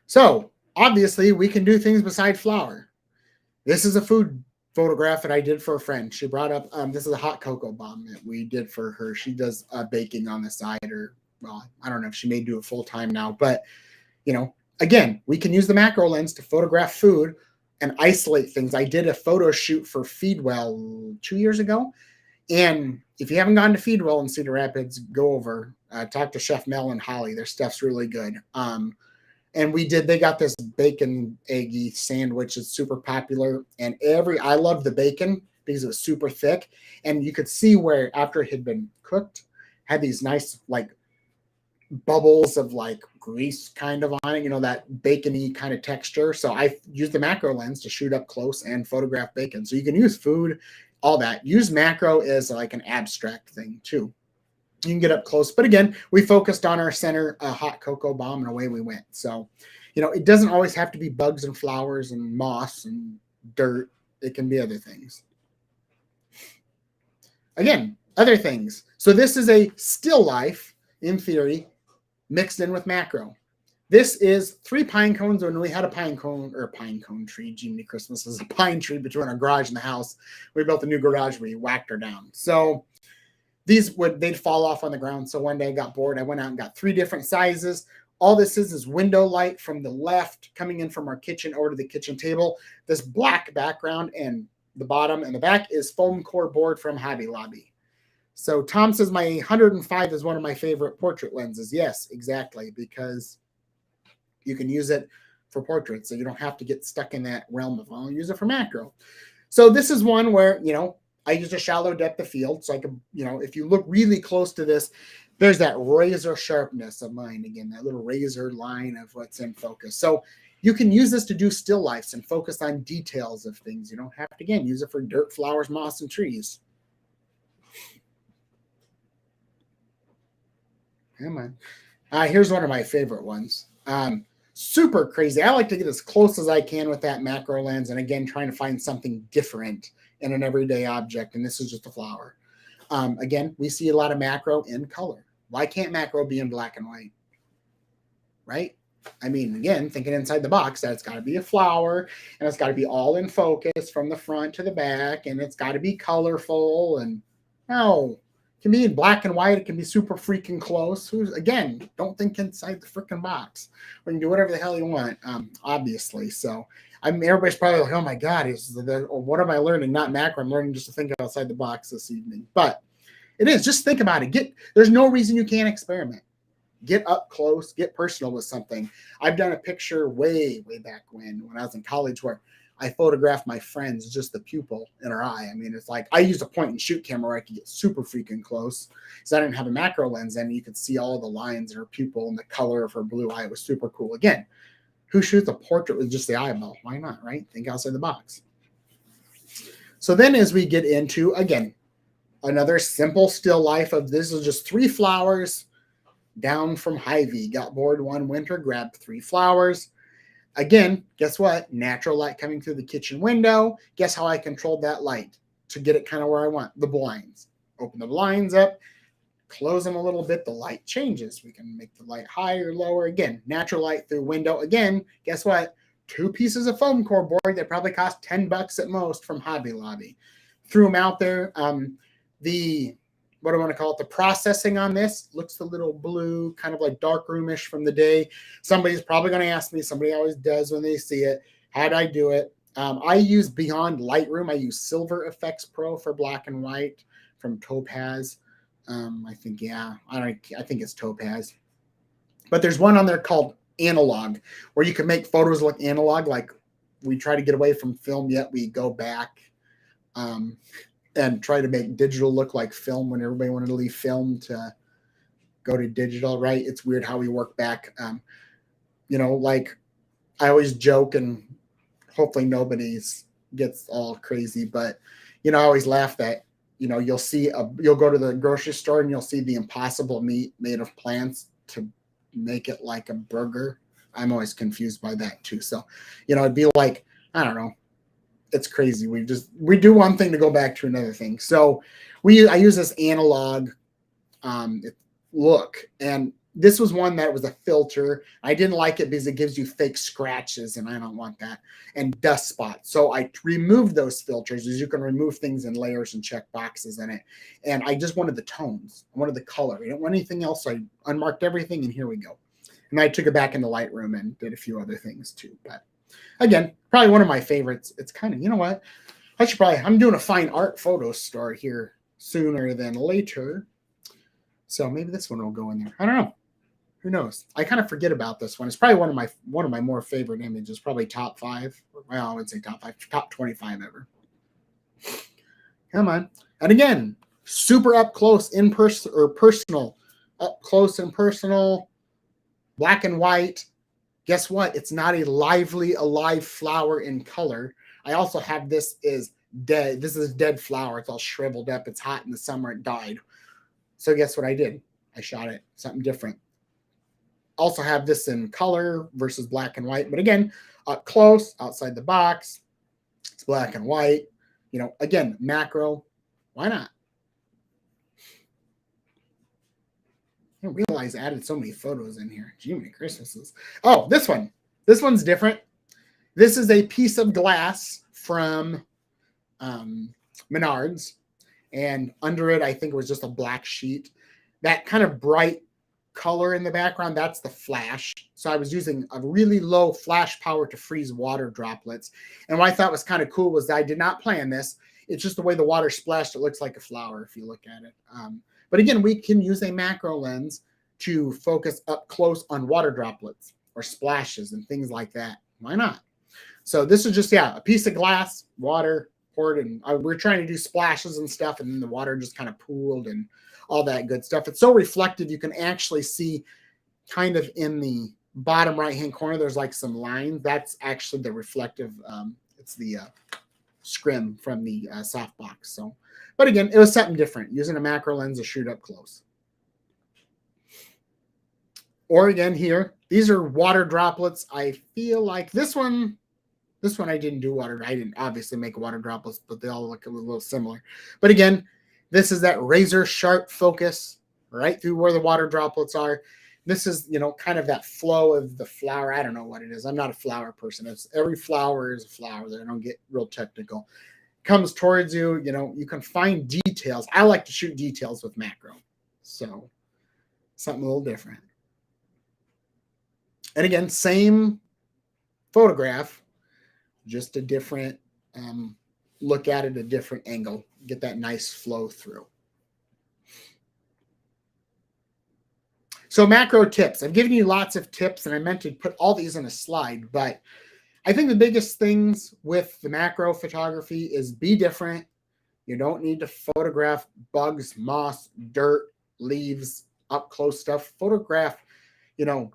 So obviously we can do things beside flower. This is a food photograph that I did for a friend. She brought up, this is a hot cocoa bomb that we did for her. She does baking on the side, or, well, I don't know if she may do it full time now, but again, we can use the macro lens to photograph food and isolate things. I did a photo shoot for Feedwell 2 years ago. And if you haven't gone to Feedwell in Cedar Rapids, go over, talk to Chef Mel and Holly. Their stuff's really good. And they got this bacon eggy sandwich. It's super popular. And I love the bacon because it was super thick. And you could see where after it had been cooked, had these nice bubbles of grease kind of on it, that bacony kind of texture. So I used the macro lens to shoot up close and photograph bacon. So you can use food, all that. Use macro as an abstract thing too. You can get up close. But again, we focused on our center hot cocoa bomb, and away we went. So, it doesn't always have to be bugs and flowers and moss and dirt. It can be other things. Again, other things. So this is a still life, in theory, mixed in with macro. This is 3 pine cones when we had a pine cone tree. Jiminy Christmas is a pine tree between our garage and the house. We built a new garage. We whacked her down. So they'd fall off on the ground. So one day I got bored. I went out and got 3 different sizes. All this is window light from the left coming in from our kitchen over to the kitchen table. This black background, and the bottom and the back is foam core board from Hobby Lobby. So Tom says my 105 is one of my favorite portrait lenses. Yes, exactly, because you can use it for portraits, so you don't have to get stuck in that realm of, I'll use it for macro. So this is one where, I used a shallow depth of field, so I could, if you look really close to this, there's that razor sharpness of mine again, that little razor line of what's in focus. So you can use this to do still lifes and focus on details of things. You don't have to, again, use it for dirt, flowers, moss, and trees. Come on. Here's one of my favorite ones. Super crazy. I like to get as close as I can with that macro lens, and again, trying to find something different in an everyday object, and this is just a flower. Again, we see a lot of macro in color. Why can't macro be in black and white? Right? I mean, again, thinking inside the box, that it's got to be a flower, and it's got to be all in focus from the front to the back, and it's got to be colorful. And no, it can be in black and white. It can be super freaking close. Again, don't think inside the freaking box. We can do whatever the hell you want, obviously. So, everybody's probably like, oh my God, what am I learning? Not macro. I'm learning just to think outside the box this evening. But it is. Just think about it. There's no reason you can't experiment. Get up close, get personal with something. I've done a picture way, way back when I was in college where I photographed my friends, just the pupil in her eye. I mean, it's like I used a point and shoot camera where I could get super freaking close. So I didn't have a macro lens and you could see all the lines in her pupil and the color of her blue eye. It was super cool. Again, who shoots a portrait with just the eyeball? Why not, right? Think outside the box. So then as we get into, again, another simple still life of this is just 3 flowers down from Hy-Vee. Got bored one winter, grabbed 3 flowers. Again, guess what? Natural light coming through the kitchen window. Guess how I controlled that light to get it kind of where I want? The blinds. Open the blinds up, close them a little bit, the light changes. We can make the light higher, lower. Again, natural light through window. Again, guess what? 2 pieces of foam core board that probably cost $10 at most from Hobby Lobby. Threw them out there. What do I want to call it? The processing on this looks a little blue, kind of like dark roomish from the day. Somebody's probably going to ask me, somebody always does when they see it, how'd I do it? I use beyond Lightroom. I use Silver Effects Pro for black and white from Topaz. I think it's Topaz. But there's one on there called Analog, where you can make photos look analog, like we try to get away from film, yet we go back. And try to make digital look like film when everybody wanted to leave film to go to digital, right? It's weird how we work back. Like I always joke, and hopefully nobody's gets all crazy, but I always laugh that you'll go to the grocery store and you'll see the Impossible meat made of plants to make it like a burger. I'm always confused by that too. So, it'd be like, I don't know. It's crazy. We do one thing to go back to another thing. So I use this analog look, and this was one that was a filter. I didn't like it because it gives you fake scratches, and I don't want that, and dust spots. So I removed those filters, as you can remove things in layers and check boxes in it. And I just wanted the tones. I wanted the color. I didn't want anything else. So I unmarked everything, and here we go. And I took it back into Lightroom and did a few other things too. But again, probably one of my favorites. It's kind of, what? I'm doing a fine art photo store here sooner than later. So maybe this one will go in there. I don't know. Who knows? I kind of forget about this one. It's probably one of my more favorite images, probably top 5. Well, I would say top 5, top 25 ever. Come on. And again, super up close, personal. Up close and personal, black and white. Guess what? It's not a lively, alive flower in color. I also have this is dead. This is a dead flower. It's all shriveled up. It's hot in the summer. It died. So guess what I did? I shot it. Something different. Also have this in color versus black and white. But again, up close, outside the box. It's black and white. Again, macro. Why not? I didn't realize I added so many photos in here. Gee, many Christmases. Oh, this one. This one's different. This is a piece of glass from Menards. And under it, I think it was just a black sheet. That kind of bright color in the background, that's the flash. So I was using a really low flash power to freeze water droplets. And what I thought was kind of cool was that I did not plan this. It's just the way the water splashed. It looks like a flower if you look at it. But again, we can use a macro lens to focus up close on water droplets or splashes and things like that. Why not? So this is just, a piece of glass, water, poured, and we're trying to do splashes and stuff, and then the water just kind of pooled and all that good stuff. It's so reflective, you can actually see kind of in the bottom right hand corner, there's like some lines. That's actually the reflective, it's the scrim from the softbox. So, but again, it was something different, using a macro lens to shoot up close. Or again here, these are water droplets. I feel like this one I didn't do water. I didn't obviously make water droplets, but they all look a little similar. But again, this is that razor sharp focus right through where the water droplets are. This is, you know, kind of that flow of the flower. I don't know what it is. I'm not a flower person. It's every flower is a flower. I don't get real technical. Comes towards you, you know, you can find details. I like to shoot details with macro. So something a little different. And again, same photograph, just a different look at it, a different angle. Get that nice flow through. So macro tips. I've given you lots of tips, and I meant to put all these in a slide, but I think the biggest things with the macro photography is be different. You don't need to photograph bugs, moss, dirt, leaves, up close stuff. Photograph, you know,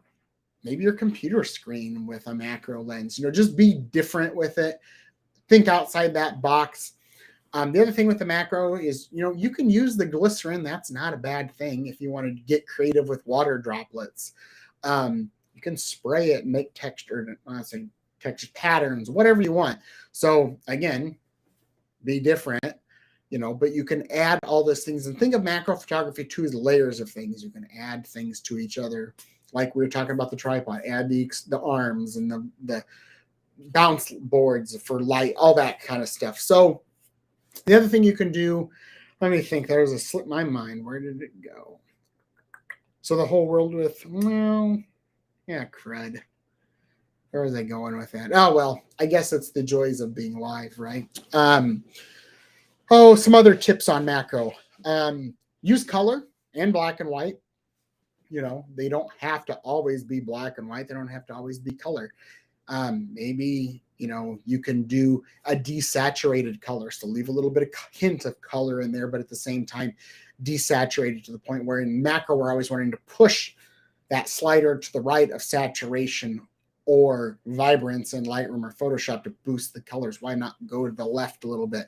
maybe your computer screen with a macro lens. You know, just be different with it. Think outside that box. The other thing with the macro is, you know, you can use the glycerin. That's not a bad thing if you want to get creative with water droplets. You can spray it and make texture patterns, whatever you want. So again, be different, you know, but you can add all those things, and think of macro photography too as layers of things. You can add things to each other. Like we were talking about the tripod, add the arms and the bounce boards for light, all that kind of stuff. So the other thing you can do, let me think, there's a slip my mind. Where did it go? So the whole world with, well, yeah, crud. Where was I going with that? Oh, well, I guess it's the joys of being live, right? Some other tips on macro. Use color and black and white. You know, they don't have to always be black and white. They don't have to always be color. Maybe, you know, you can do a desaturated color. So leave a little bit of hint of color in there, but at the same time, desaturated to the point where in macro, we're always wanting to push that slider to the right of saturation or vibrance in Lightroom or Photoshop to boost the colors. Why not go to the left a little bit?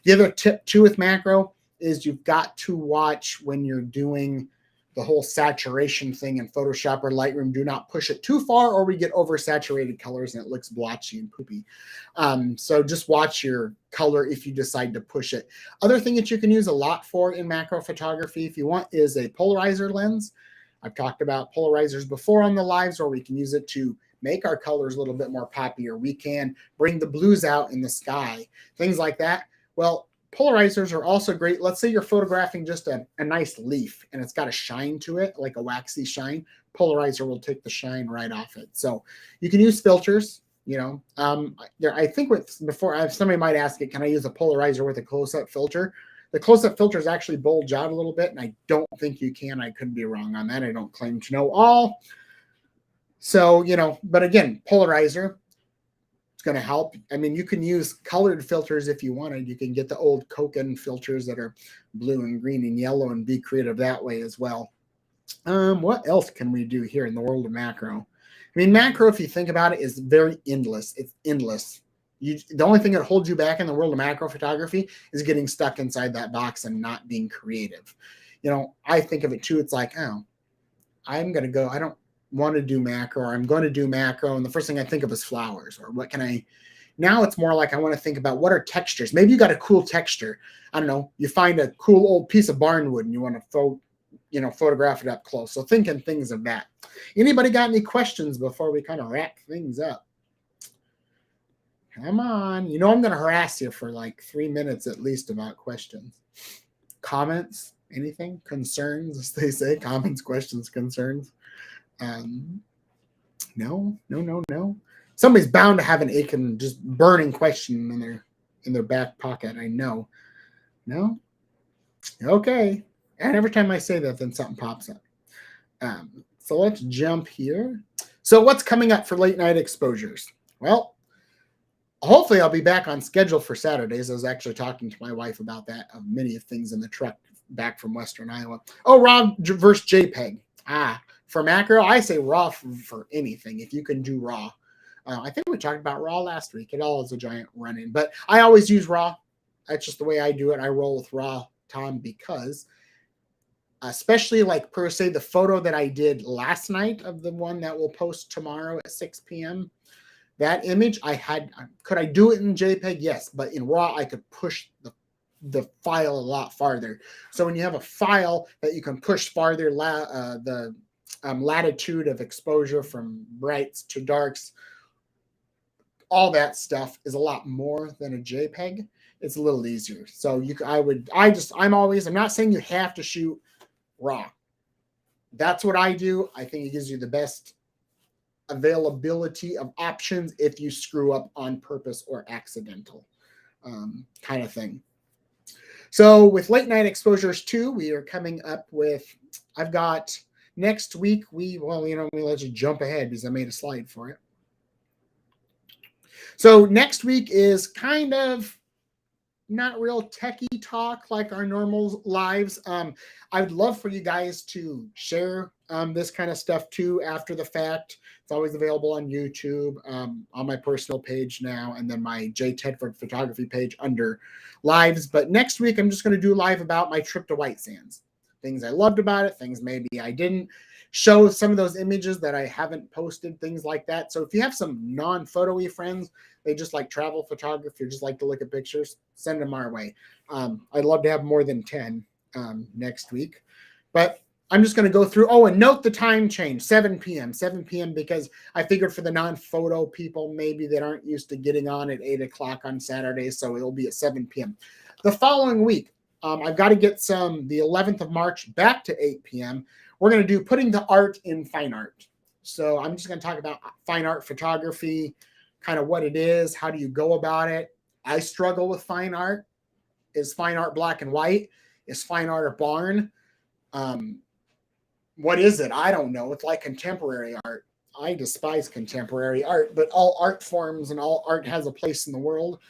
The other tip too with macro is you've got to watch when you're doing the whole saturation thing in Photoshop or Lightroom. Do not push it too far, or we get oversaturated colors and it looks blotchy and poopy. So just watch your color if you decide to push it. Other thing that you can use a lot for in macro photography, if you want, is a polarizer lens. I've talked about polarizers before on the lives, where we can use it to make our colors a little bit more poppy, or we can bring the blues out in the sky, things like that. Well, polarizers are also great. Let's say you're photographing just a nice leaf and it's got a shine to it, like a waxy shine. Polarizer will take the shine right off it. So you can use filters, you know. I think before somebody might ask it, can I use a polarizer with a close-up filter? The close-up filters actually bulge out a little bit, and I don't think you can. I could be wrong on that. I don't claim to know all. So, you know, but again, polarizer, it's going to help. I mean, you can use colored filters if you wanted. You can get the old Koken filters that are blue and green and yellow and be creative that way as well. What else can we do here in the world of macro? I mean, macro, if you think about it, is very endless. It's endless. The only thing that holds you back in the world of macro photography is getting stuck inside that box and not being creative. You know, I think of it too. It's like, oh, I'm going to go, I don't want to do macro, or I'm going to do macro, and the first thing I think of is flowers, or what can I, now it's more like I want to think about what are textures. Maybe you got a cool texture. I don't know, you find a cool old piece of barnwood and you want to photograph it up close. So thinking things of that. Anybody got any questions before we kind of wrap things up? Come on. You know I'm going to harass you for like 3 minutes at least about questions. Comments? Anything? Concerns, as they say. Comments, questions, concerns. No. Somebody's bound to have an aching, just burning question in their back pocket. I know. No? Okay. And every time I say that, then something pops up. So let's jump here. So what's coming up for late night exposures? Well, hopefully I'll be back on schedule for Saturdays. I was actually talking to my wife about that, of many of things in the truck back from Western Iowa. Oh, RAW versus JPEG. For macro, I say RAW for anything. If you can do RAW. I think we talked about RAW last week. It all is a giant run-in, but I always use RAW. That's just the way I do it. I roll with RAW, Tom, because especially like per se the photo that I did last night of the one that we'll post tomorrow at 6 p.m. That image could I do it in JPEG? Yes, but in RAW I could push the file a lot farther. So when you have a file that you can push farther, the latitude of exposure from brights to darks, all that stuff is a lot more than a JPEG. It's a little easier. So I'm not saying you have to shoot RAW. That's what I do. I think it gives you the best availability of options if you screw up on purpose or accidental kind of thing. So with Late Night Exposures 2, we are coming up with, I've got next week, let you jump ahead because I made a slide for it. So next week is kind of not real techie talk like our normal lives. I would love for you guys to share this kind of stuff too after the fact. It's always available on YouTube, on my personal page now, and then my J. Tedford photography page under lives. But next week, I'm just going to do live about my trip to White Sands. Things I loved about it, things maybe I didn't. Show some of those images that I haven't posted, things like that. So if you have some non-photo-y friends, they just like travel photography or just like to look at pictures, send them our way. I'd love to have more than 10 next week. But I'm just going to go through. Oh, and note the time change, 7 p.m. 7 p.m. because I figured for the non-photo people, maybe that aren't used to getting on at 8 o'clock on Saturday, so it'll be at 7 p.m. The following week, I've got to get the 11th of March back to 8 p.m. We're going to do putting the art in fine art. So I'm just going to talk about fine art photography, kind of what it is, how do you go about it. I struggle with fine art. Is fine art black and white? Is fine art a barn? What is it? I don't know. It's like contemporary art. I despise contemporary art, but all art forms and all art has a place in the world.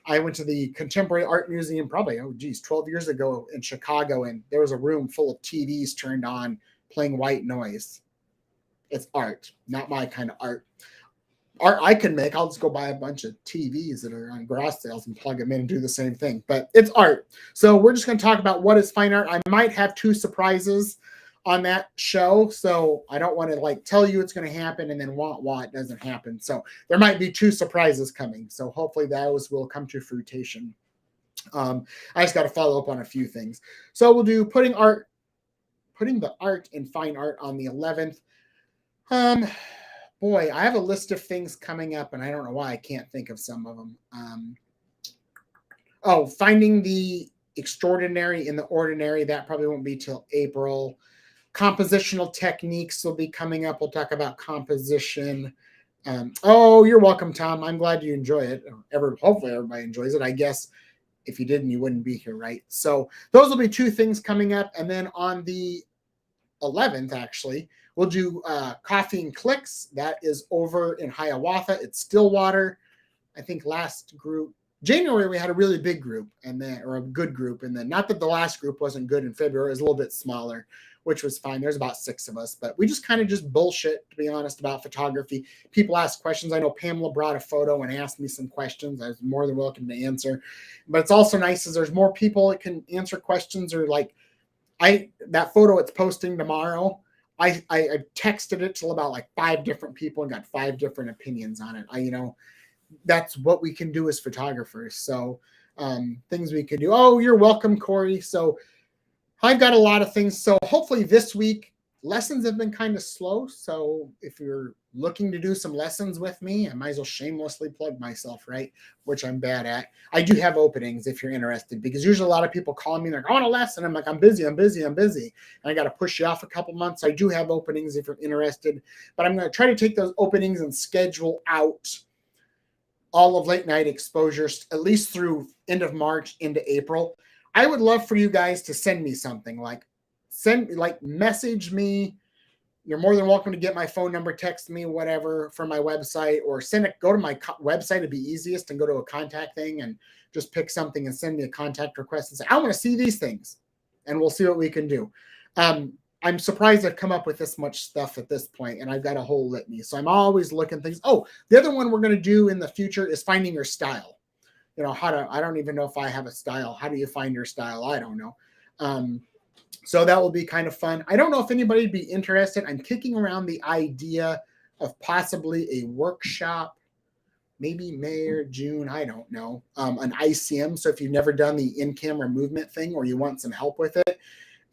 I went to the Contemporary Art Museum probably, 12 years ago in Chicago, and there was a room full of TVs turned on playing white noise. It's art, not my kind of art. Art I can make, I'll just go buy a bunch of TVs that are on garage sales and plug them in and do the same thing. But it's art. So we're just going to talk about what is fine art. I might have 2 surprises on that show, so I don't want to tell you it's going to happen and then it doesn't happen. So there might be 2 surprises coming. So hopefully those will come to fruition. I just got to follow up on a few things. So we'll do putting the art in fine art on the 11th. Boy, I have a list of things coming up, and I don't know why I can't think of some of them. Finding the extraordinary in the ordinary. That probably won't be till April. Compositional techniques will be coming up. We'll talk about composition. You're welcome, Tom. I'm glad you enjoy it. Hopefully everybody enjoys it. I guess if you didn't, you wouldn't be here, right? So those will be 2 things coming up. And then on the 11th, actually, we'll do Coffee and Clicks. That is over in Hiawatha. It's Stillwater. I think last group, January, we had a really big group, or a good group. And then not that the last group wasn't good in February, it was a little bit smaller, which was fine. There's about 6 of us, but we just kind of just bullshit, to be honest, about photography. People ask questions. I know Pamela brought a photo and asked me some questions. I was more than welcome to answer. But it's also nice as there's more people that can answer questions, or that photo it's posting tomorrow. I texted it to about 5 different people and got 5 different opinions on it. That's what we can do as photographers. So things we can do. Oh, you're welcome, Corey. So I've got a lot of things. So hopefully this week, lessons have been kind of slow. So if you're looking to do some lessons with me, I might as well shamelessly plug myself, right? Which I'm bad at. I do have openings if you're interested, because usually a lot of people call me and they're like, I want a lesson. I'm like, I'm busy. And I got to push you off a couple months. I do have openings if you're interested, but I'm going to try to take those openings and schedule out all of Late Night Exposures, at least through end of March into April. I would love for you guys to send me something, message me you're more than welcome to get my phone number, text me, whatever, from my website, or send it. Go to my website. It'd be easiest, and go to a contact thing and just pick something and send me a contact request and say, I want to see these things, and we'll see what we can do. I'm surprised I've come up with this much stuff at this point, and I've got a whole litany. So I'm always looking things. Oh, the other one we're going to do in the future is finding your style. You know, I don't even know if I have a style. How do you find your style? I don't know. So that will be kind of fun. I don't know if anybody would be interested. I'm kicking around the idea of possibly a workshop, maybe May or June, I don't know, an ICM. So if you've never done the in-camera movement thing, or you want some help with it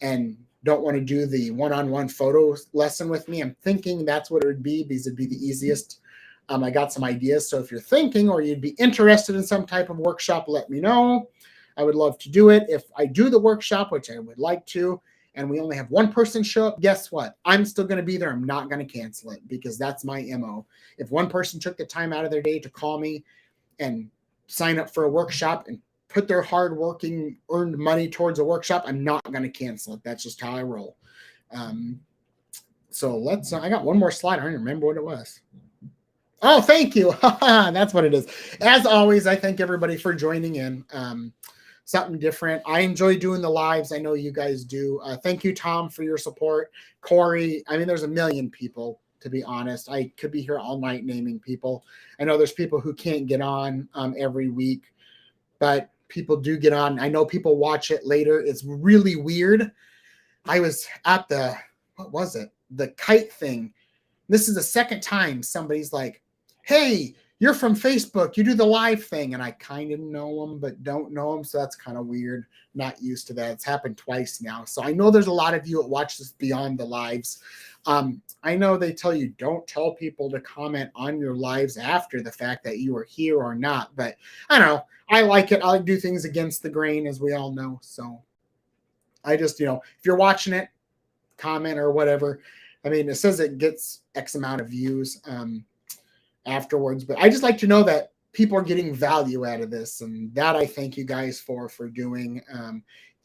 and don't want to do the one-on-one photo lesson with me, I'm thinking that's what it would be, because it'd be the easiest. I got some ideas. So if you're thinking, or you'd be interested in some type of workshop, let me know. I would love to do it. If I do the workshop, which I would like to, and we only have one person show up, guess what? I'm still going to be there. I'm not going to cancel it, because that's my MO. If one person took the time out of their day to call me and sign up for a workshop and put their hard-working, earned money towards a workshop, I'm not going to cancel it. That's just how I roll. So let's, I got one more slide. I don't even remember what it was. Oh, thank you. That's what it is. As always, I thank everybody for joining in. Something different. I enjoy doing the lives. I know you guys do. Thank you, Tom, for your support. Corey, I mean, there's a million people, to be honest. I could be here all night naming people. I know there's people who can't get on every week, but people do get on. I know people watch it later. It's really weird. I was at the, what was it? The kite thing. This is the second time somebody's like, hey, you're from Facebook, you do the live thing. And I kind of know them, but don't know them. So that's kind of weird. Not used to that. It's happened twice now. So I know there's a lot of you that watch this beyond the lives. I know they tell you don't tell people to comment on your lives after the fact that you are here or not. But I don't know. I like it. I do things against the grain, as we all know. So I just, if you're watching it, comment or whatever. I mean, it says it gets X amount of views afterwards, but I just like to know that people are getting value out of this, and that I thank you guys for doing.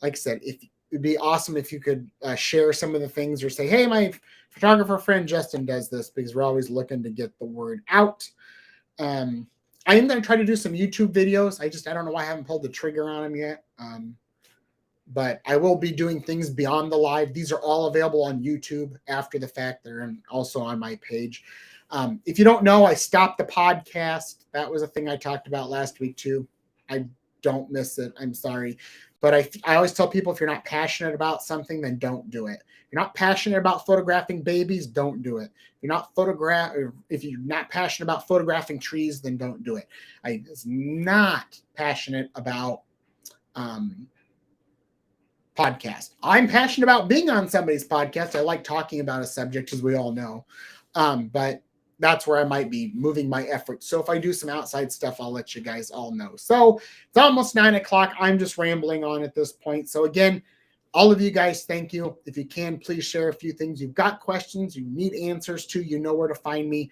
Like I said, it'd be awesome if you could share some of the things, or say, hey, my photographer friend Justin does this, because we're always looking to get the word out. I am going to try to do some YouTube videos. I don't know why I haven't pulled the trigger on them yet. But I will be doing things beyond the live. These are all available on YouTube after the fact. They're also on my page. If you don't know, I stopped the podcast. That was a thing I talked about last week too. I don't miss it. I'm sorry. But I always tell people, if you're not passionate about something, then don't do it. If you're not passionate about photographing babies, don't do it. If you're not passionate about photographing trees, then don't do it. I was not passionate about podcast. I'm passionate about being on somebody's podcast. I like talking about a subject, as we all know. But that's where I might be moving my efforts. So if I do some outside stuff, I'll let you guys all know. So it's almost 9 o'clock. I'm just rambling on at this point. So again, all of you guys, thank you. If you can, please share a few things. You've got questions you need answers to, you know where to find me.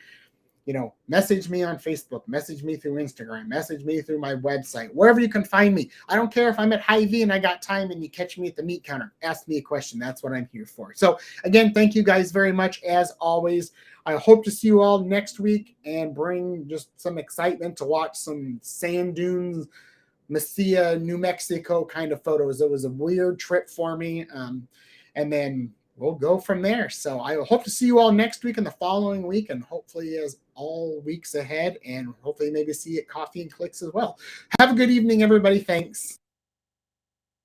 Message me on Facebook, message me through Instagram, message me through my website, wherever you can find me. I don't care if I'm at Hy-Vee and I got time and you catch me at the meat counter. Ask me a question. That's what I'm here for. So again, thank you guys very much. As always, I hope to see you all next week and bring just some excitement to watch some sand dunes, Mesilla, New Mexico kind of photos. It was a weird trip for me. And then we'll go from there. So I hope to see you all next week and the following week, and hopefully as all weeks ahead, and hopefully maybe see you at Coffee and Clicks as well. Have a good evening, everybody. Thanks.